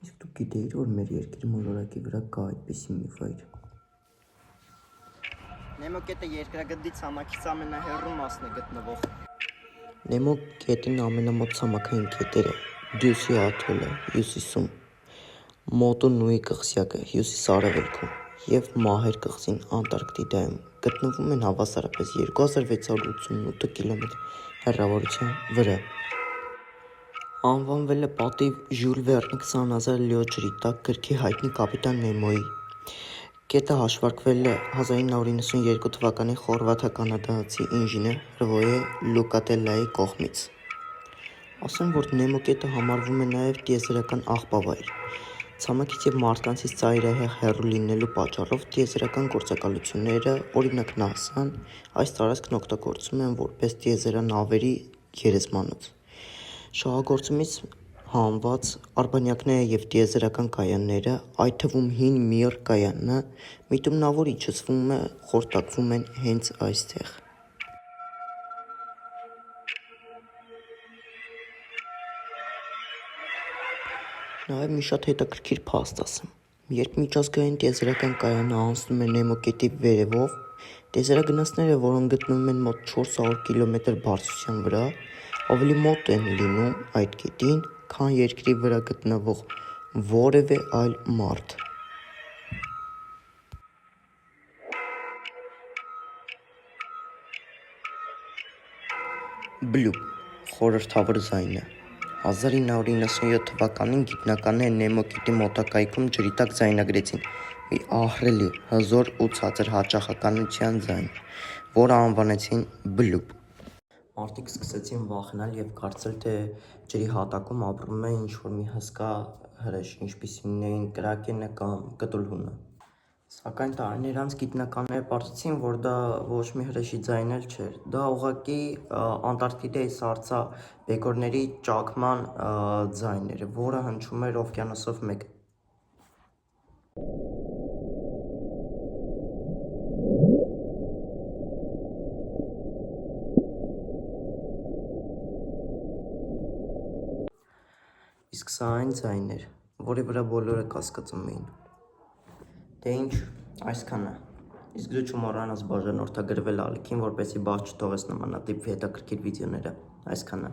Իսկ դու գիտեիր, որ մեր երկրի մոլորակի վրա կա այդպիսի մի վայր։ Նեմո գետը երկրագնդի ցամաքից ամենահեռու մասն է գտնվող։ Նեմո գետին ամենամոտ ցամաքային գետերը Դյուսի աթոլը հյուսիսում, Մոտո Նուի կղզյակը հյուսիս-արևելքում և Մահեր կղզին Անտարկտիդայում գտնվում են հավասարապես 2688 կմ հեռավորության վրա։ Անվանվել է պատիվ Ժյուլ Վերնի 20,000 լյոց ջրի տակ գրքի հայտնի կապիտան Նեմոյի։ Գետը հաշվարկվել է 1992 թվականի խորվաթա-կանադացի ինժեներ Հրվոյե Լուկատելլայի կողմից։ Ասեմ, որ Նեմո գետը համարվում է նաև տիեզերական աղբավայր։ Ցամաքից և մարդկանցից ծայրահեղ հեռու լինելու պատճառով տիեզերական գործակալությունները, օրինակ ՆԱՍԱ-ն, այս տարածքն օգտագործում են որպես տիեզերանավերի գերեզմանոց։ Շահագործումից հանված արբանյակները և տիեզերական կայանները, այդ թվում հին Միր կայանը, միտումնավոր իջեցվում է խորտակվում են հենց այստեղ։ Նաև մի շատ հետաքրքիր փաստ ասեմ։ Երբ միջազգային տիեզերական կայանը անցնում է Նեմո գետի վերևով, տիեզերագնացները, որոնք գտնվում են մոտ 400 կմ բարձրության վրա, ավելի մոտ են լինում այդ գետին, քան երկրի վրա գտնվող որևէ այլ մարդ։ Բլուպ խորհրդավոր ձայնը 1997 թվականին գիտնականները Նեմո գետի մոտակայքում ջրի տակ ձայնագրեցին մի ահռելի, հզոր ու ցածր հաճախականության ձայն, որը անվանեցին բլուպ։ Մարդիկ սկսեցին վախենալ և կարծել, թե ջրի հատակում ապրում է ինչ-որ մի հսկա հրեշ, ինչպիսին էին կրակենը կամ կտլհունը։ Սակայն տարիներ անց գիտնականները պարզեցին, որ դա ոչ մի հրեշի ձայն էլ չէր, դա ուղղակի Անտարկտիդայի սառցաբեկորների ճակման ձայն էր, որը հնչում էր օվկիանոսով մեկ։ Իսկ սա այն ձայնն էր, որի վրա բոլորը կասկածում էին։ Դե ինչ, այսքանը։ Իսկ դու չմոռանաս բաժանորդագրվել ալիքին, որպեսզի բաց չթողես նմանատիպ հետաքրքիր վիդեոները։ Այսքանը։